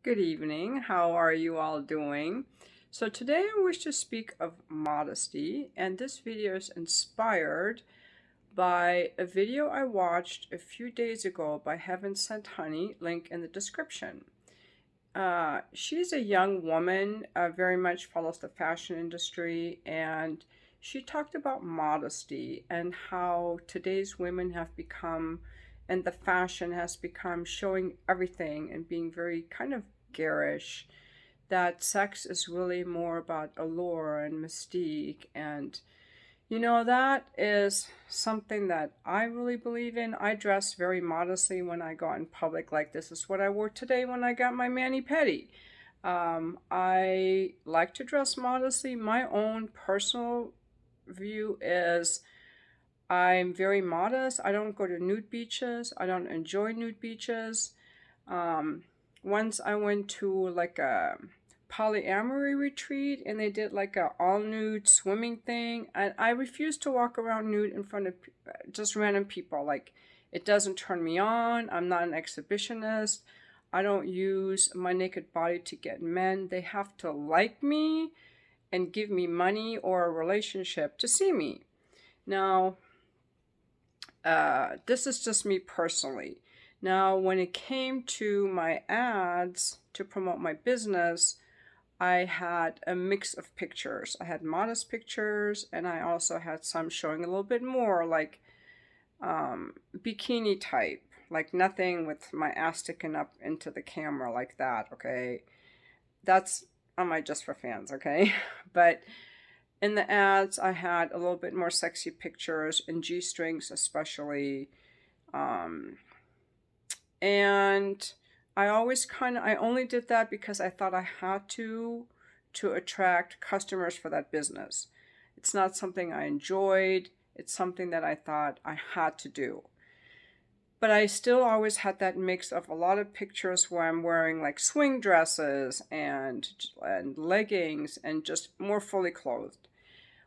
Good evening. How are you all doing? So today I wish to speak of modesty, and this video is inspired by a video I watched a few days ago by Heaven Sent Honey, link in the description. She's a young woman, very much follows the fashion industry, and she talked about modesty and how today's women have become, and the fashion has become showing everything and being very kind of garish. That sex is really more about allure and mystique, and that is something that I really believe in. I dress very modestly when I go out in public, like this is what I wore today when I got my mani-pedi. I like to dress modestly. My own personal view is I'm very modest. I don't go to nude beaches. I don't enjoy nude beaches. Um, Once I went to like a polyamory retreat and they did like a all nude swimming thing, and I refuse to walk around nude in front of just random people. Like, it doesn't turn me on. I'm not an exhibitionist. I don't use my naked body to get men. They have to like me and give me money or a relationship to see me. Now, this is just me personally. Now, when it came to my ads to promote my business, I had a mix of pictures. I had modest pictures, and I also had some showing a little bit more, like bikini type, like nothing with my ass sticking up into the camera like that, okay? That's on my Just for Fans, okay? But in the ads, I had a little bit more sexy pictures, in G-strings especially. Um, and I only did that because I thought I had to attract customers for that business. It's not something I enjoyed. It's something that I thought I had to do. But I still always had that mix of a lot of pictures where I'm wearing like swing dresses and leggings and just more fully clothed.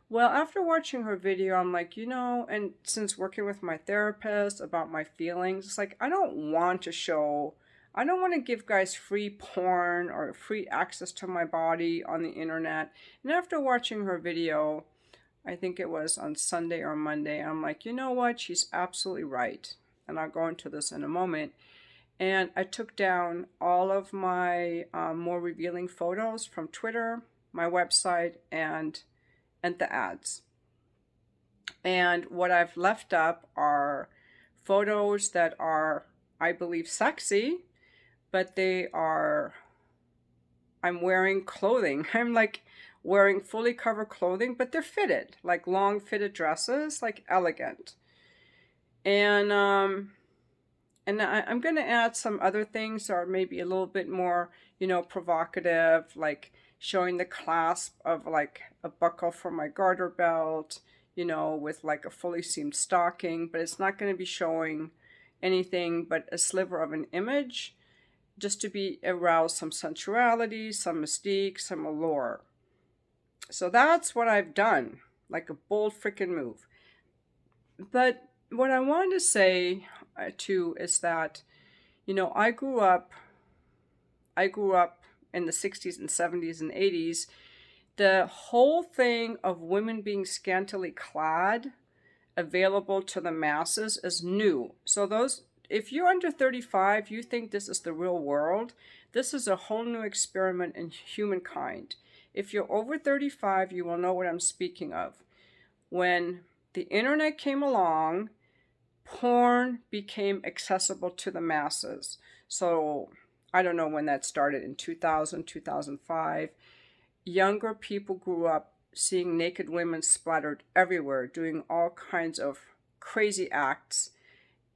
Well, after watching her video, I'm like, and since working with my therapist about my feelings, it's like, I don't want to give guys free porn or free access to my body on the internet. And after watching her video, I think it was on Sunday or Monday, I'm like, you know what? She's absolutely right. And I'll go into this in a moment. And I took down all of my more revealing photos from Twitter, my website, and the ads. And what I've left up are photos that are, I believe, sexy, but I'm wearing clothing. I'm like wearing fully covered clothing, but they're fitted, like long fitted dresses, like elegant. And I'm going to add some other things that are maybe a little bit more, provocative, like showing the clasp of like a buckle for my garter belt, with like a fully seamed stocking, but it's not going to be showing anything but a sliver of an image, just to be arouse some sensuality, some mystique, some allure. So that's what I've done, like a bold freaking move. But what I wanted to say too is that, I grew up in the 60s and 70s and 80s. The whole thing of women being scantily clad available to the masses is new. So if you're under 35, you think this is the real world. This is a whole new experiment in humankind. If you're over 35, you will know what I'm speaking of. When the internet came along, porn became accessible to the masses. So I don't know when that started, in 2000, 2005. Younger people grew up seeing naked women splattered everywhere, doing all kinds of crazy acts,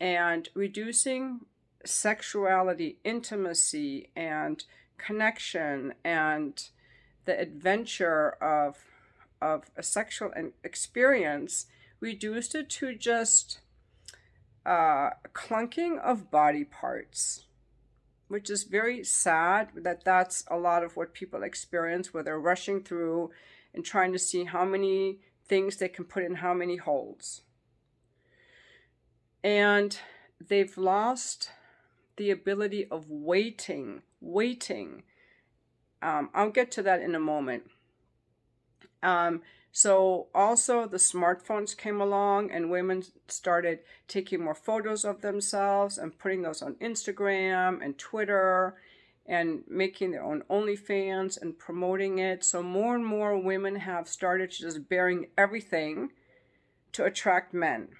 and reducing sexuality, intimacy, and connection, and the adventure of a sexual experience, reduced it to just clunking of body parts, which is very sad that that's a lot of what people experience, where they're rushing through and trying to see how many things they can put in how many holes. And they've lost the ability of waiting waiting. I'll get to that in a moment. So also the smartphones came along and women started taking more photos of themselves and putting those on Instagram and Twitter and making their own OnlyFans and promoting it. So more and more women have started just bearing everything to attract men.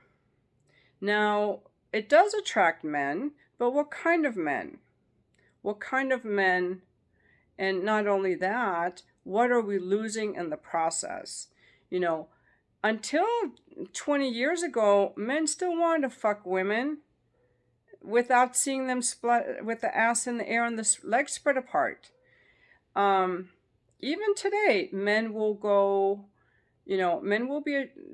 Now, it does attract men, but what kind of men? What kind of men? And not only that, what are we losing in the process? You know, until 20 years ago, men still wanted to fuck women without seeing them split with the ass in the air and the legs spread apart. Even today, men will go, men will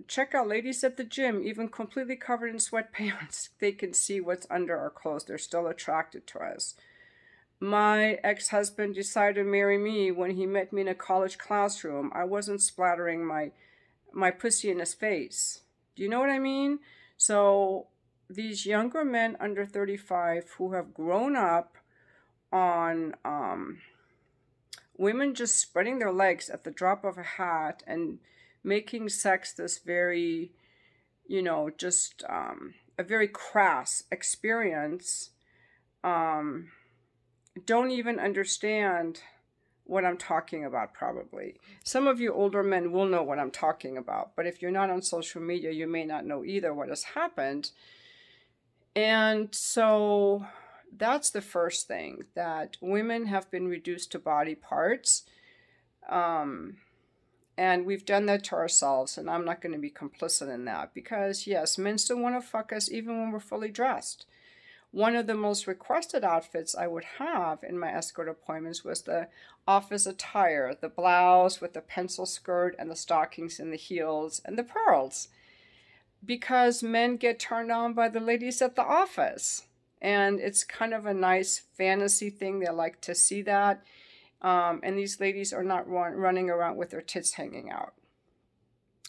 check out ladies at the gym, even completely covered in sweatpants. They can see what's under our clothes. They're still attracted to us. My ex-husband decided to marry me when he met me in a college classroom. I wasn't splattering my pussy in his face. Do you know what I mean? So these younger men under 35 who have grown up on women just spreading their legs at the drop of a hat and making sex this very, just a very crass experience, don't even understand what I'm talking about, probably. Some of you older men will know what I'm talking about, but if you're not on social media, you may not know either what has happened. And so that's the first thing, that women have been reduced to body parts. And we've done that to ourselves, and I'm not going to be complicit in that, because yes, men still want to fuck us even when we're fully dressed. One of the most requested outfits I would have in my escort appointments was the office attire, the blouse with the pencil skirt and the stockings and the heels and the pearls, because men get turned on by the ladies at the office. And it's kind of a nice fantasy thing. They like to see that. And these ladies are not running around with their tits hanging out.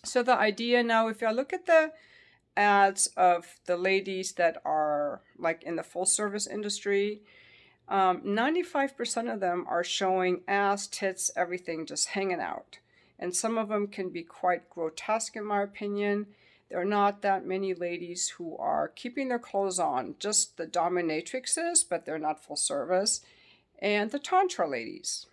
So the idea now, if I look at the ads of the ladies that are like in the full service industry, 95% of them are showing ass, tits, everything just hanging out. And some of them can be quite grotesque, in my opinion. There are not that many ladies who are keeping their clothes on, just the dominatrixes, but they're not full service, and the tantra ladies.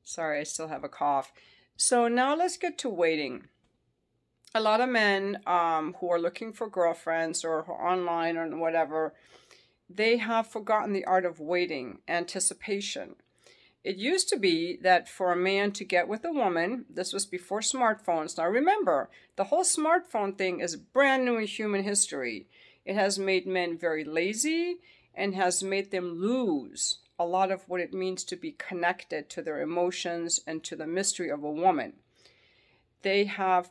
Sorry, I still have a cough. So now let's get to waiting. A lot of men who are looking for girlfriends or online or whatever, they have forgotten the art of waiting, anticipation. It used to be that for a man to get with a woman, this was before smartphones. Now remember, the whole smartphone thing is brand new in human history. It has made men very lazy and has made them lose a lot of what it means to be connected to their emotions and to the mystery of a woman. We have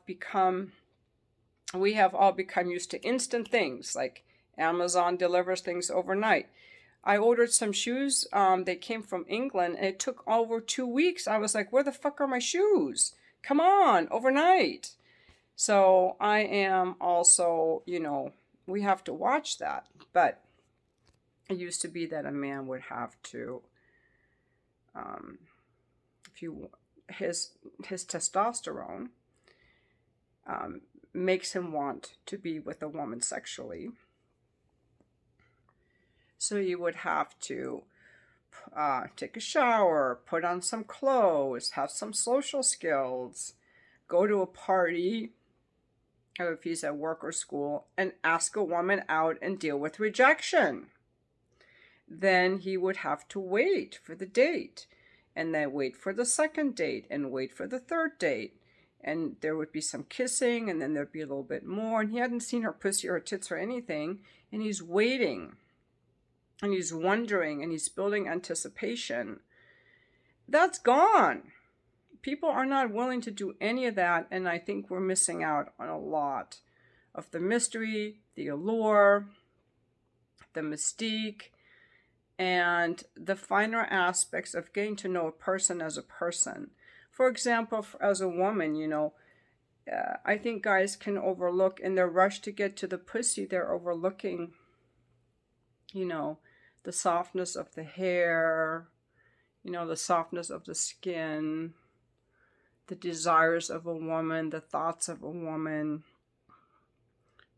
all become used to instant things, like Amazon delivers things overnight. I ordered some shoes, they came from England, and it took over 2 weeks. I was like, where the fuck are my shoes? Come on, overnight. So I am also, we have to watch that. But it used to be that a man would have to, his testosterone makes him want to be with a woman sexually. So you would have to take a shower, put on some clothes, have some social skills, go to a party, or if he's at work or school, and ask a woman out and deal with rejection. Then he would have to wait for the date, and then wait for the second date, and wait for the third date. And there would be some kissing, and then there'd be a little bit more, and he hadn't seen her pussy or her tits or anything, and he's waiting. And he's wondering, and he's building anticipation. That's gone. People are not willing to do any of that, and I think we're missing out on a lot of the mystery, the allure, the mystique, and the finer aspects of getting to know a person as a person. For example, as a woman, I think guys can overlook, in their rush to get to the pussy, they're overlooking You know, the softness of the hair, you know, the softness of the skin, the desires of a woman, the thoughts of a woman,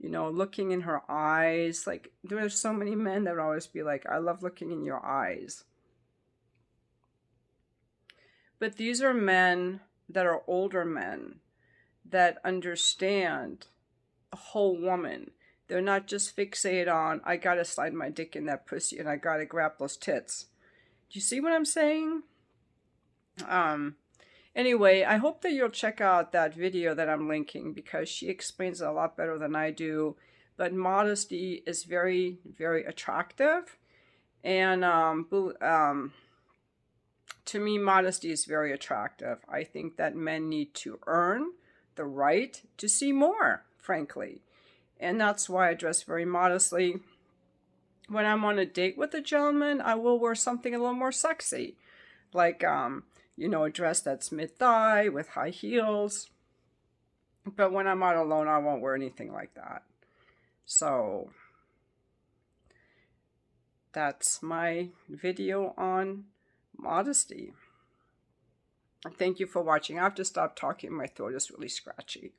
you know, looking in her eyes. Like, there's so many men that would always be like, I love looking in your eyes. But these are men that are older men that understand a whole woman. They're not just fixated on, I gotta slide my dick in that pussy and I gotta grab those tits. Do you see what I'm saying? Anyway, I hope that you'll check out that video that I'm linking because she explains it a lot better than I do. But modesty is very, very attractive. And to me, modesty is very attractive. I think that men need to earn the right to see more, frankly. And that's why I dress very modestly. When I'm on a date with a gentleman, I will wear something a little more sexy. Like, you know, a dress that's mid-thigh with high heels. But when I'm out alone, I won't wear anything like that. So, that's my video on modesty. Thank you for watching. I have to stop talking. My throat is really scratchy.